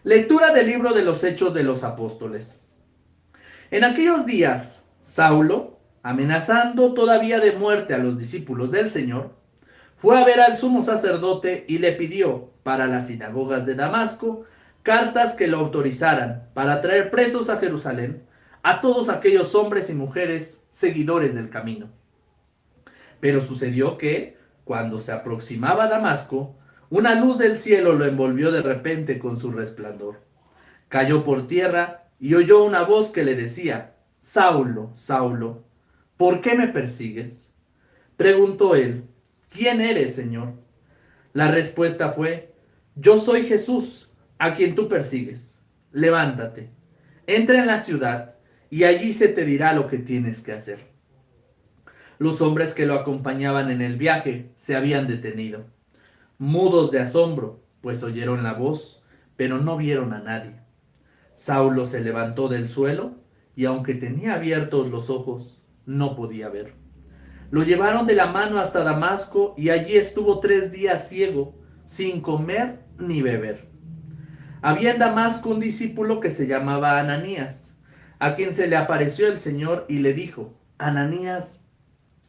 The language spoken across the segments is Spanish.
Lectura del libro de los Hechos de los Apóstoles. En aquellos días, Saulo, amenazando todavía de muerte a los discípulos del Señor, fue a ver al sumo sacerdote y le pidió para las sinagogas de Damasco cartas que lo autorizaran para traer presos a Jerusalén a todos aquellos hombres y mujeres seguidores del camino. Pero sucedió que, cuando se aproximaba a Damasco, una luz del cielo lo envolvió de repente con su resplandor. Cayó por tierra y oyó una voz que le decía: Saulo, Saulo, ¿por qué me persigues? Preguntó él: ¿Quién eres, Señor? La respuesta fue: Yo soy Jesús, a quien tú persigues. Levántate, entra en la ciudad y allí se te dirá lo que tienes que hacer. Los hombres que lo acompañaban en el viaje se habían detenido, mudos de asombro, pues oyeron la voz, pero no vieron a nadie. Saulo se levantó del suelo y aunque tenía abiertos los ojos, no podía ver. Lo llevaron de la mano hasta Damasco y allí estuvo 3 días ciego, sin comer ni beber. Había en Damasco un discípulo que se llamaba Ananías, a quien se le apareció el Señor y le dijo: Ananías.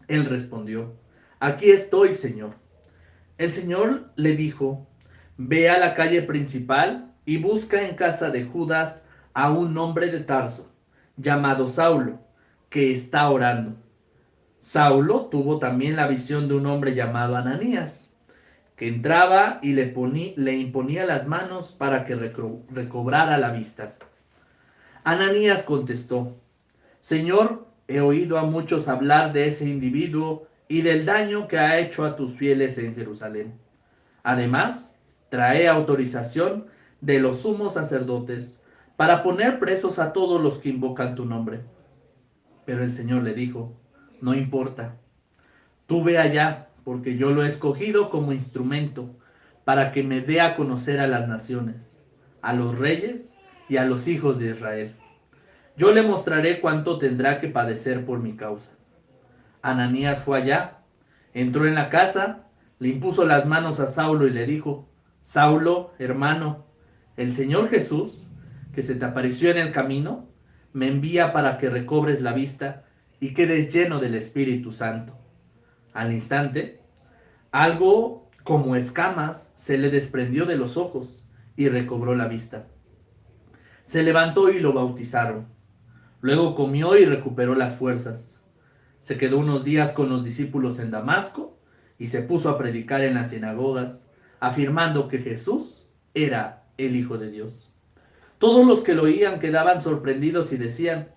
Él respondió: Aquí estoy, Señor. El Señor le dijo: Ve a la calle principal y busca en casa de Judas a un hombre de Tarso, llamado Saulo, que está orando. Saulo tuvo también la visión de un hombre llamado Ananías, que entraba y le imponía las manos para que recobrara la vista. Ananías contestó: Señor, he oído a muchos hablar de ese individuo y del daño que ha hecho a tus fieles en Jerusalén. Además, trae autorización de los sumos sacerdotes para poner presos a todos los que invocan tu nombre. Pero el Señor le dijo: No importa, tú ve allá, porque yo lo he escogido como instrumento para que me dé a conocer a las naciones, a los reyes y a los hijos de Israel. Yo le mostraré cuánto tendrá que padecer por mi causa. Ananías fue allá, entró en la casa, le impuso las manos a Saulo y le dijo: Saulo, hermano, el Señor Jesús, que se te apareció en el camino, me envía para que recobres la vista y quedes lleno del Espíritu Santo. Al instante, algo como escamas se le desprendió de los ojos y recobró la vista. Se levantó y lo bautizaron. Luego comió y recuperó las fuerzas. Se quedó unos días con los discípulos en Damasco y se puso a predicar en las sinagogas, afirmando que Jesús era el Hijo de Dios. Todos los que lo oían quedaban sorprendidos y decían: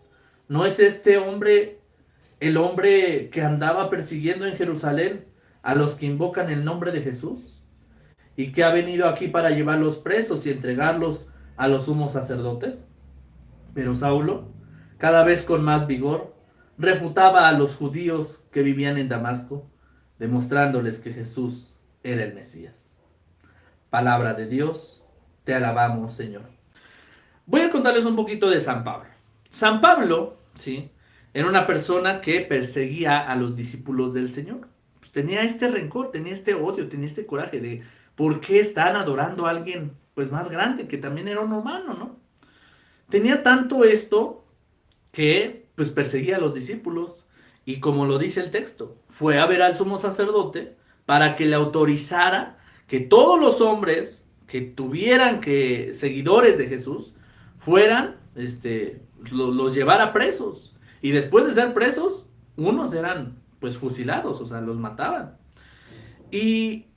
¿No es este hombre el hombre que andaba persiguiendo en Jerusalén a los que invocan el nombre de Jesús? ¿Y que ha venido aquí para llevarlos presos y entregarlos a los sumos sacerdotes? Pero Saulo, cada vez con más vigor, refutaba a los judíos que vivían en Damasco, demostrándoles que Jesús era el Mesías. Palabra de Dios, te alabamos, Señor. Voy a contarles un poquito de San Pablo. San Pablo, ¿sí?, era una persona que perseguía a los discípulos del Señor. Pues tenía este rencor, tenía este odio, tenía este coraje de por qué están adorando a alguien pues más grande, que también era un humano, ¿no? Tenía tanto esto que pues perseguía a los discípulos y, como lo dice el texto, fue a ver al sumo sacerdote para que le autorizara que todos los hombres que tuvieran que seguidores de Jesús fueran, los llevara presos, y después de ser presos, unos eran pues fusilados, o sea, los mataban. Y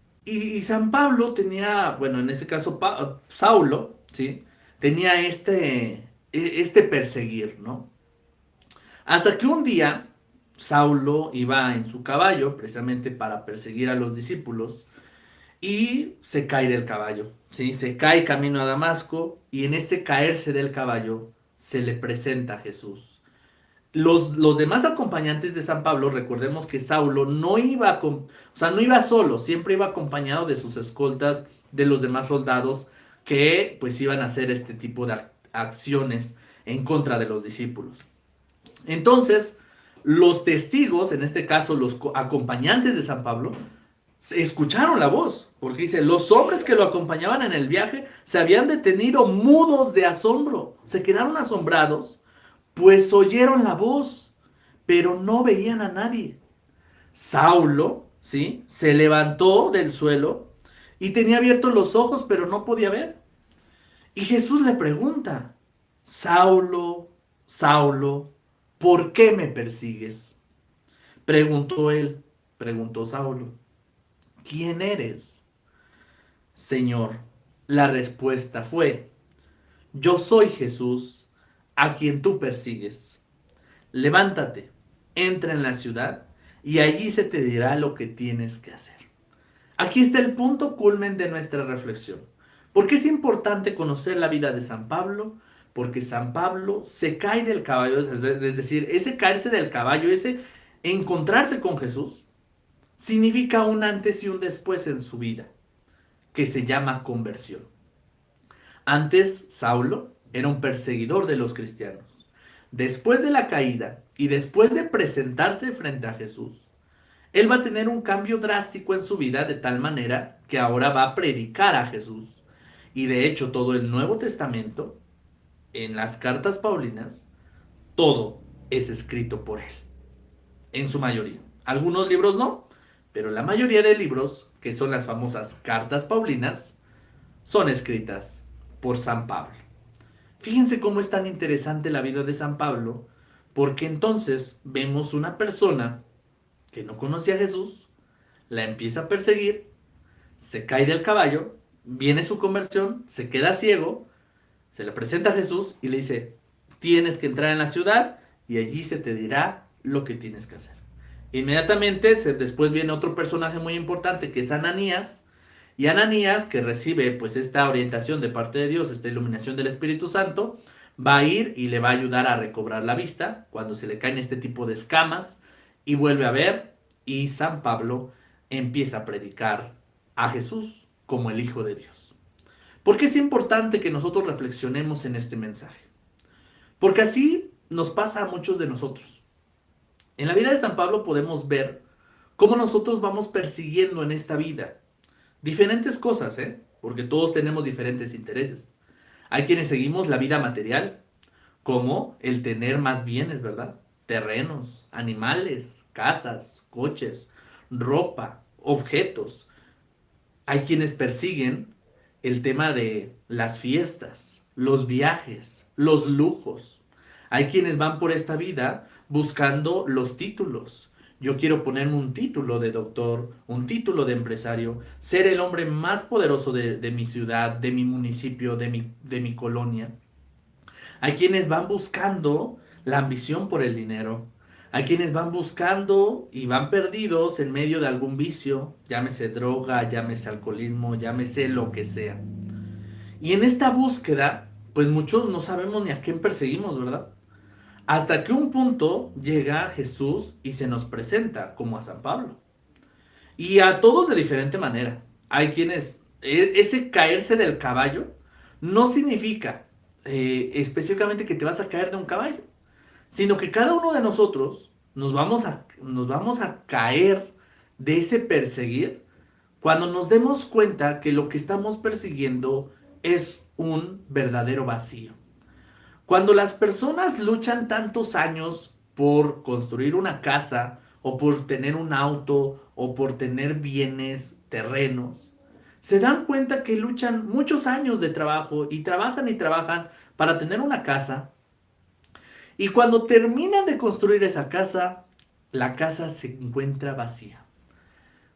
San Pablo tenía, bueno, en este caso Saulo, ¿sí?, tenía este perseguir, ¿no? Hasta que un día Saulo iba en su caballo precisamente para perseguir a los discípulos y se cae del caballo, ¿sí? Se cae camino a Damasco y en este caerse del caballo se le presenta a Jesús. Los demás acompañantes de San Pablo, recordemos que Saulo no iba no iba solo, siempre iba acompañado de sus escoltas, de los demás soldados que pues iban a hacer este tipo de acciones en contra de los discípulos. Entonces, los testigos, en este caso los acompañantes de San Pablo, escucharon la voz Porque dice, los hombres que lo acompañaban en el viaje se habían detenido mudos de asombro. Se quedaron asombrados, pues oyeron la voz, pero no veían a nadie. Saulo, ¿sí? Se levantó del suelo y tenía abiertos los ojos, pero no podía ver. Y Jesús le pregunta, Saulo, Saulo, ¿por qué me persigues? Preguntó él, preguntó Saulo, ¿quién eres? Señor, la respuesta fue, yo soy Jesús, a quien tú persigues. Levántate, entra en la ciudad y allí se te dirá lo que tienes que hacer. Aquí está el punto culmen de nuestra reflexión. ¿Por qué es importante conocer la vida de San Pablo? Porque San Pablo se cae del caballo, es decir, ese caerse del caballo, ese encontrarse con Jesús, significa un antes y un después en su vida, que se llama conversión. Antes, Saulo era un perseguidor de los cristianos. Después de la caída y después de presentarse frente a Jesús, él va a tener un cambio drástico en su vida de tal manera que ahora va a predicar a Jesús. Y de hecho todo el Nuevo Testamento, en las cartas paulinas, todo es escrito por él. En su mayoría. Algunos libros no, pero la mayoría de libros, que son las famosas cartas paulinas, son escritas por San Pablo. Fíjense cómo es tan interesante la vida de San Pablo, porque entonces vemos una persona que no conocía a Jesús, la empieza a perseguir, se cae del caballo, viene su conversión, se queda ciego, se le presenta a Jesús y le dice, tienes que entrar en la ciudad y allí se te dirá lo que tienes que hacer. Inmediatamente después viene otro personaje muy importante que es Ananías, y Ananías, que recibe pues esta orientación de parte de Dios, esta iluminación del Espíritu Santo, va a ir y le va a ayudar a recobrar la vista cuando se le caen este tipo de escamas y vuelve a ver, y San Pablo empieza a predicar a Jesús como el Hijo de Dios. ¿Por qué es importante que nosotros reflexionemos en este mensaje? Porque así nos pasa a muchos de nosotros. En la vida de San Pablo podemos ver cómo nosotros vamos persiguiendo en esta vida diferentes cosas, porque todos tenemos diferentes intereses. Hay quienes seguimos la vida material, como el tener más bienes, ¿verdad? Terrenos, animales, casas, coches, ropa, objetos. Hay quienes persiguen el tema de las fiestas, los viajes, los lujos. Hay quienes van por esta vida buscando los títulos. Yo quiero ponerme un título de doctor, un título de empresario, ser el hombre más poderoso de mi ciudad, de mi municipio, de mi colonia. Hay quienes van buscando la ambición por el dinero. Hay quienes van buscando y van perdidos en medio de algún vicio, llámese droga, llámese alcoholismo, llámese lo que sea. Y en esta búsqueda, pues muchos no sabemos ni a quién perseguimos, ¿verdad? Hasta que un punto llega Jesús y se nos presenta, como a San Pablo. Y a todos de diferente manera. Hay quienes, ese caerse del caballo no significa específicamente que te vas a caer de un caballo, sino que cada uno de nosotros nos vamos a caer de ese perseguir cuando nos demos cuenta que lo que estamos persiguiendo es un verdadero vacío. Cuando las personas luchan tantos años por construir una casa o por tener un auto o por tener bienes, terrenos, se dan cuenta que luchan muchos años de trabajo y trabajan para tener una casa. Y cuando terminan de construir esa casa, la casa se encuentra vacía.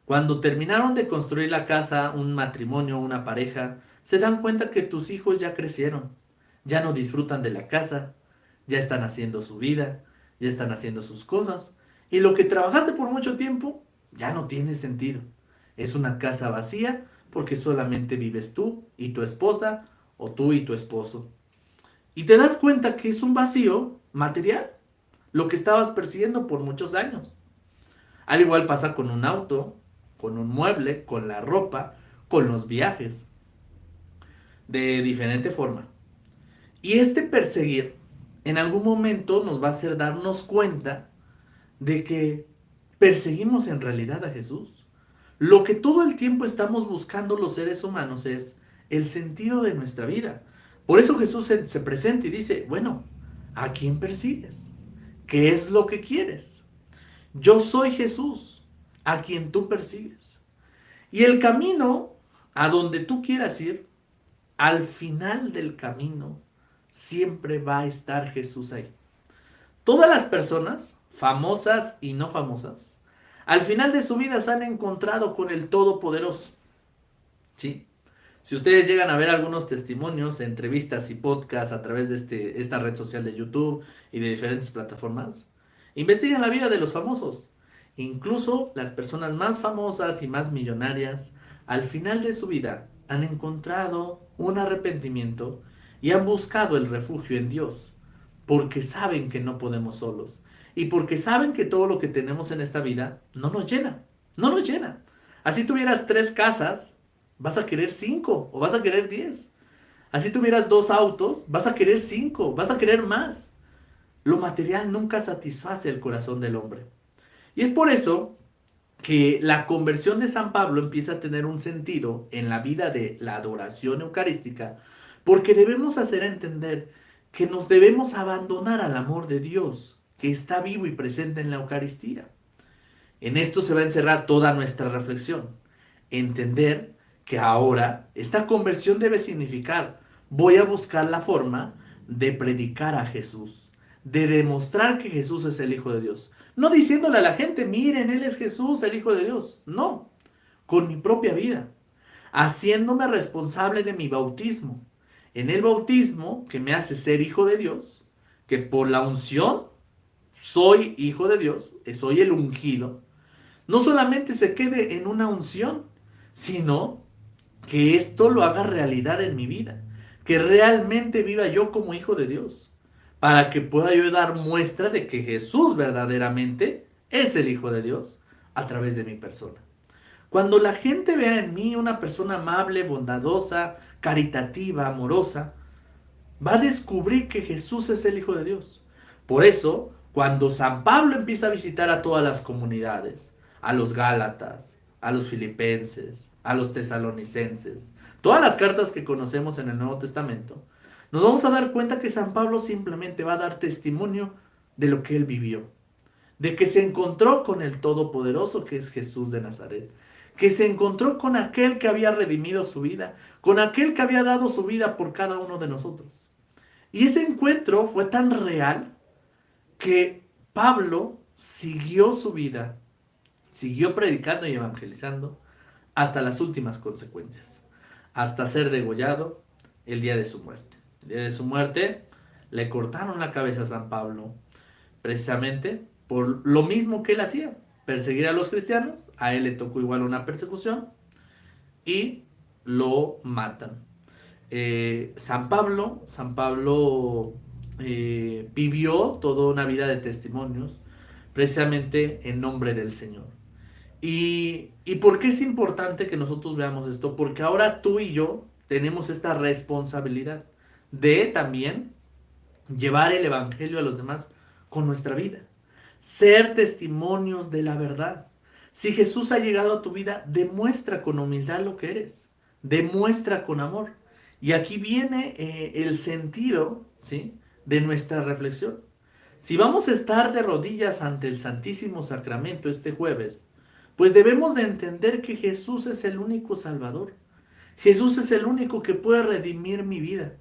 Cuando terminaron de construir la casa, un matrimonio, una pareja, se dan cuenta que tus hijos ya crecieron, ya no disfrutan de la casa, ya están haciendo su vida, ya están haciendo sus cosas. Y lo que trabajaste por mucho tiempo ya no tiene sentido. Es una casa vacía porque solamente vives tú y tu esposa o tú y tu esposo. Y te das cuenta que es un vacío material, lo que estabas persiguiendo por muchos años. Al igual pasa con un auto, con un mueble, con la ropa, con los viajes, de diferente forma. Y este perseguir en algún momento nos va a hacer darnos cuenta de que perseguimos en realidad a Jesús. Lo que todo el tiempo estamos buscando los seres humanos es el sentido de nuestra vida. Por eso Jesús se presenta y dice, bueno, ¿a quién persigues? ¿Qué es lo que quieres? Yo soy Jesús, a quien tú persigues. Y el camino a donde tú quieras ir, al final del camino, siempre va a estar Jesús ahí. Todas las personas, famosas y no famosas, al final de su vida se han encontrado con el Todopoderoso. ¿Sí? Si ustedes llegan a ver algunos testimonios, entrevistas y podcasts a través de esta red social de YouTube y de diferentes plataformas, investiguen la vida de los famosos. Incluso las personas más famosas y más millonarias, al final de su vida, han encontrado un arrepentimiento y han buscado el refugio en Dios, porque saben que no podemos solos y porque saben que todo lo que tenemos en esta vida no nos llena, no nos llena. Así tuvieras 3 casas, vas a querer 5 o vas a querer 10. Así tuvieras 2 autos, vas a querer 5, vas a querer más. Lo material nunca satisface el corazón del hombre. Y es por eso que la conversión de San Pablo empieza a tener un sentido en la vida de la adoración eucarística, porque debemos hacer entender que nos debemos abandonar al amor de Dios, que está vivo y presente en la Eucaristía. En esto se va a encerrar toda nuestra reflexión. Entender que ahora esta conversión debe significar, voy a buscar la forma de predicar a Jesús, de demostrar que Jesús es el Hijo de Dios. No diciéndole a la gente, miren, Él es Jesús, el Hijo de Dios. No, con mi propia vida, haciéndome responsable de mi bautismo. En el bautismo que me hace ser hijo de Dios, que por la unción soy hijo de Dios, soy el ungido, no solamente se quede en una unción, sino que esto lo haga realidad en mi vida, que realmente viva yo como hijo de Dios, para que pueda yo dar muestra de que Jesús verdaderamente es el Hijo de Dios a través de mi persona. Cuando la gente vea en mí una persona amable, bondadosa, caritativa, amorosa, va a descubrir que Jesús es el Hijo de Dios. Por eso, cuando San Pablo empieza a visitar a todas las comunidades, a los Gálatas, a los Filipenses, a los Tesalonicenses, todas las cartas que conocemos en el Nuevo Testamento, nos vamos a dar cuenta que San Pablo simplemente va a dar testimonio de lo que él vivió, de que se encontró con el Todopoderoso que es Jesús de Nazaret, que se encontró con aquel que había redimido su vida, con aquel que había dado su vida por cada uno de nosotros. Y ese encuentro fue tan real que Pablo siguió su vida, siguió predicando y evangelizando hasta las últimas consecuencias, hasta ser degollado el día de su muerte. El día de su muerte le cortaron la cabeza a San Pablo, precisamente por lo mismo que él hacía, perseguir a los cristianos. A él le tocó igual una persecución y lo matan. San Pablo vivió toda una vida de testimonios precisamente en nombre del Señor. ¿Y por qué es importante que nosotros veamos esto? Porque ahora tú y yo tenemos esta responsabilidad de también llevar el Evangelio a los demás con nuestra vida. Ser testimonios de la verdad. Si Jesús ha llegado a tu vida, demuestra con humildad lo que eres. Demuestra con amor. Y aquí viene el sentido, ¿sí?, de nuestra reflexión. Si vamos a estar de rodillas ante el Santísimo Sacramento este jueves, pues debemos de entender que Jesús es el único Salvador. Jesús es el único que puede redimir mi vida.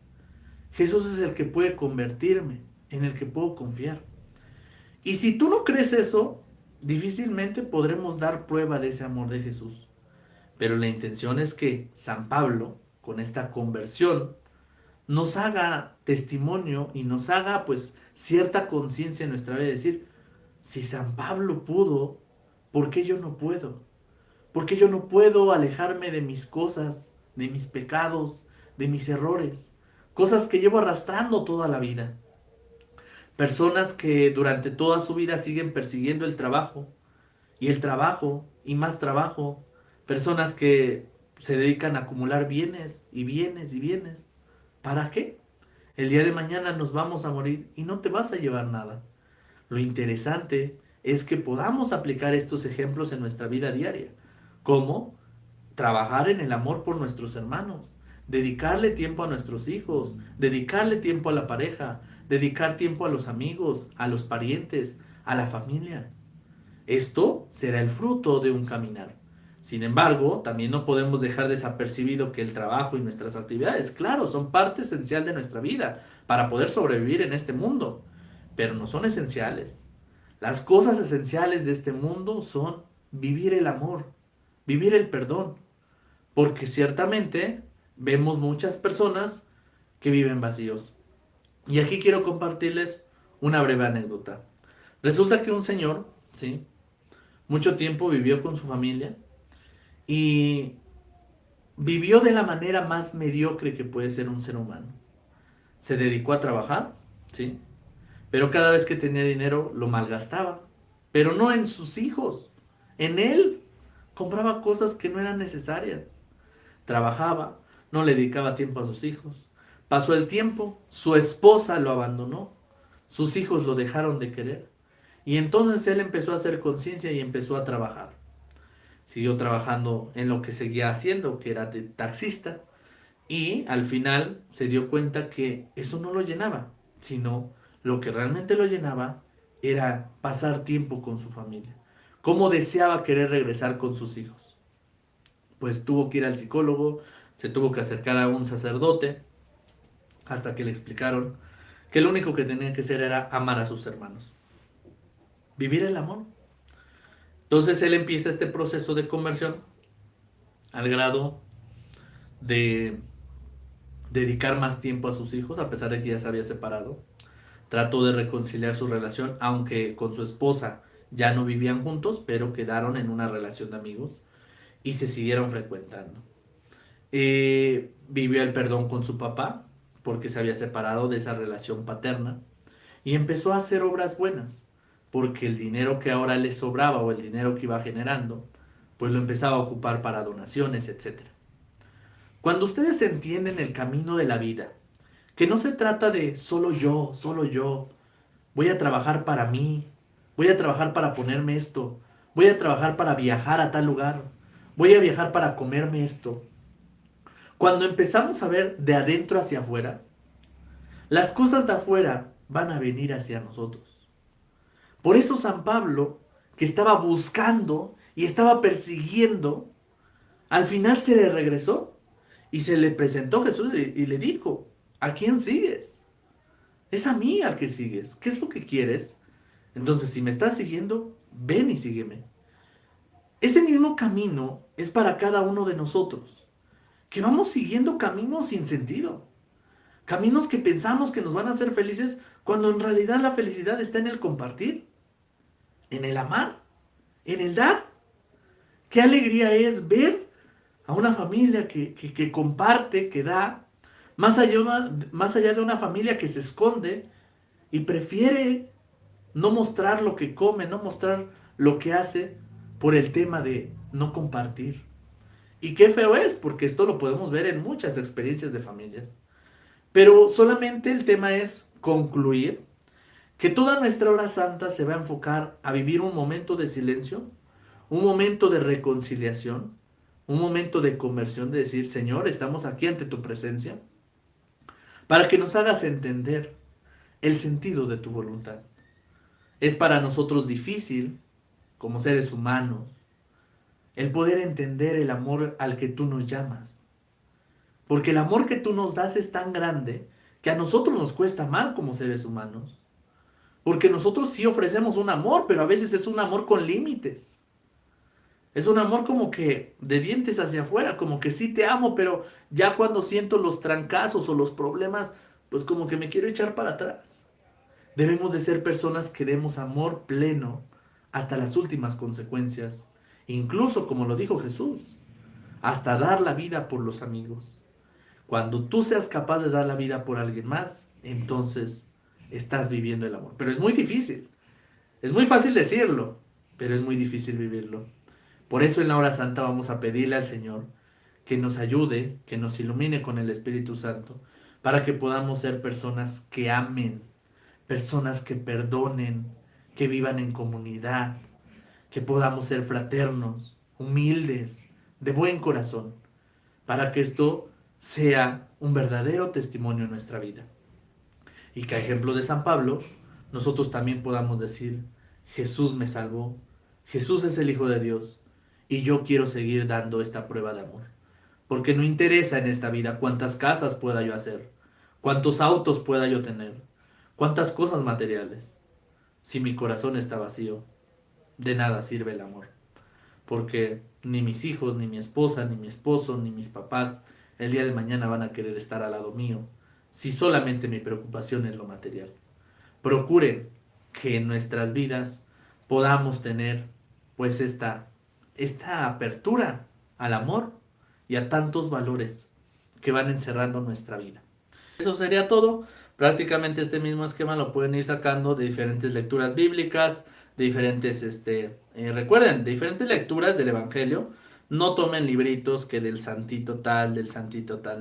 Jesús es el que puede convertirme, en el que puedo confiar. Y si tú no crees eso, difícilmente podremos dar prueba de ese amor de Jesús. Pero la intención es que San Pablo, con esta conversión, nos haga testimonio y nos haga pues cierta conciencia en nuestra vida. Decir, si San Pablo pudo, ¿por qué yo no puedo? ¿Por qué yo no puedo alejarme de mis cosas, de mis pecados, de mis errores? Cosas que llevo arrastrando toda la vida. Personas que durante toda su vida siguen persiguiendo el trabajo y más trabajo. Personas que se dedican a acumular bienes y bienes y bienes. ¿Para qué? El día de mañana nos vamos a morir y no te vas a llevar nada. Lo interesante es que podamos aplicar estos ejemplos en nuestra vida diaria. como trabajar en el amor por nuestros hermanos, dedicarle tiempo a nuestros hijos, dedicarle tiempo a la pareja, dedicar tiempo a los amigos, a los parientes, a la familia. Esto será el fruto de un caminar. Sin embargo, también no podemos dejar desapercibido que el trabajo y nuestras actividades, claro, son parte esencial de nuestra vida para poder sobrevivir en este mundo, pero no son esenciales. Las cosas esenciales de este mundo son vivir el amor, vivir el perdón, porque ciertamente vemos muchas personas que viven vacíos. Y aquí quiero compartirles una breve anécdota. Resulta que un señor, ¿sí?, mucho tiempo vivió con su familia y vivió de la manera más mediocre que puede ser un ser humano. Se dedicó a trabajar, ¿sí? Pero cada vez que tenía dinero lo malgastaba. Pero no en sus hijos, en él. Compraba cosas que no eran necesarias. Trabajaba, no le dedicaba tiempo a sus hijos. Pasó el tiempo, su esposa lo abandonó, sus hijos lo dejaron de querer. Y entonces él empezó a hacer conciencia y empezó a trabajar. Siguió trabajando en lo que seguía haciendo, que era de taxista, y al final se dio cuenta que eso no lo llenaba, sino lo que realmente lo llenaba era pasar tiempo con su familia. Cómo deseaba querer regresar con sus hijos. Pues tuvo que ir al psicólogo, se tuvo que acercar a un sacerdote, hasta que le explicaron que lo único que tenía que hacer era amar a sus hermanos. Vivir el amor. Entonces él empieza este proceso de conversión al grado de dedicar más tiempo a sus hijos, a pesar de que ya se había separado. Trató de reconciliar su relación, aunque con su esposa ya no vivían juntos, pero quedaron en una relación de amigos y se siguieron frecuentando. Vivió el perdón con su papá, porque se había separado de esa relación paterna, y empezó a hacer obras buenas, porque el dinero que ahora le sobraba o el dinero que iba generando, pues lo empezaba a ocupar para donaciones, etcétera. Cuando ustedes entienden el camino de la vida, que no se trata de solo yo, voy a trabajar para mí, voy a trabajar para ponerme esto, voy a trabajar para viajar a tal lugar, voy a viajar para comerme esto. Cuando empezamos a ver de adentro hacia afuera, las cosas de afuera van a venir hacia nosotros. Por eso San Pablo, que estaba buscando y estaba persiguiendo, al final se le regresó y se le presentó Jesús y le dijo, ¿a quién sigues? Es a mí al que sigues. ¿Qué es lo que quieres? Entonces, si me estás siguiendo, ven y sígueme. Ese mismo camino es para cada uno de nosotros, que vamos siguiendo caminos sin sentido. Caminos que pensamos que nos van a hacer felices cuando en realidad la felicidad está en el compartir, en el amar, en el dar. Qué alegría es ver a una familia que comparte, que da, más allá de una familia que se esconde y prefiere no mostrar lo que come, no mostrar lo que hace por el tema de no compartir. Y qué feo es, porque esto lo podemos ver en muchas experiencias de familias. Pero solamente el tema es concluir que toda nuestra hora santa se va a enfocar a vivir un momento de silencio, un momento de reconciliación, un momento de conversión, de decir, Señor, estamos aquí ante tu presencia, para que nos hagas entender el sentido de tu voluntad. Es para nosotros difícil, como seres humanos, el poder entender el amor al que tú nos llamas. Porque el amor que tú nos das es tan grande que a nosotros nos cuesta amar como seres humanos. Porque nosotros sí ofrecemos un amor, pero a veces es un amor con límites. Es un amor como que de dientes hacia afuera, como que sí te amo, pero ya cuando siento los trancazos o los problemas, pues como que me quiero echar para atrás. Debemos de ser personas que demos amor pleno hasta las últimas consecuencias, incluso como lo dijo Jesús, hasta dar la vida por los amigos. Cuando tú seas capaz de dar la vida por alguien más, entonces estás viviendo el amor. Pero es muy difícil. Es muy fácil decirlo, pero es muy difícil vivirlo. Por eso en la hora santa vamos a pedirle al Señor que nos ayude, que nos ilumine con el Espíritu Santo, para que podamos ser personas que amen, personas que perdonen, que vivan en comunidad, que podamos ser fraternos, humildes, de buen corazón, para que esto sea un verdadero testimonio en nuestra vida. Y que a ejemplo de San Pablo, nosotros también podamos decir, Jesús me salvó, Jesús es el Hijo de Dios, y yo quiero seguir dando esta prueba de amor. Porque no interesa en esta vida cuántas casas pueda yo hacer, cuántos autos pueda yo tener, cuántas cosas materiales. Si mi corazón está vacío, de nada sirve el amor. Porque ni mis hijos, ni mi esposa, ni mi esposo, ni mis papás el día de mañana van a querer estar al lado mío, si solamente mi preocupación es lo material. Procuren que en nuestras vidas podamos tener pues esta apertura al amor y a tantos valores que van encerrando nuestra vida. Eso sería todo. Prácticamente este mismo esquema lo pueden ir sacando de diferentes lecturas bíblicas, de diferentes, recuerden, de diferentes lecturas del Evangelio. No tomen libritos que del santito tal,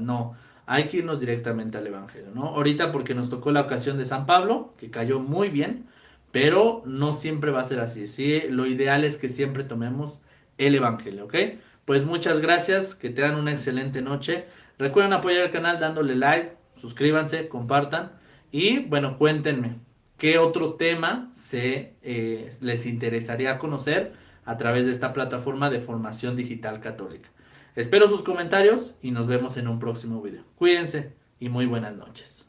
no. Hay que irnos directamente al Evangelio, ¿no? Ahorita porque nos tocó la ocasión de San Pablo, que cayó muy bien, pero no siempre va a ser así, ¿sí? Lo ideal es que siempre tomemos el Evangelio, ¿ok? Pues muchas gracias, que tengan una excelente noche. Recuerden apoyar el canal dándole like, suscríbanse, compartan y bueno, cuéntenme qué otro tema les interesaría conocer a través de esta plataforma de formación digital católica. Espero sus comentarios y nos vemos en un próximo video. Cuídense y muy buenas noches.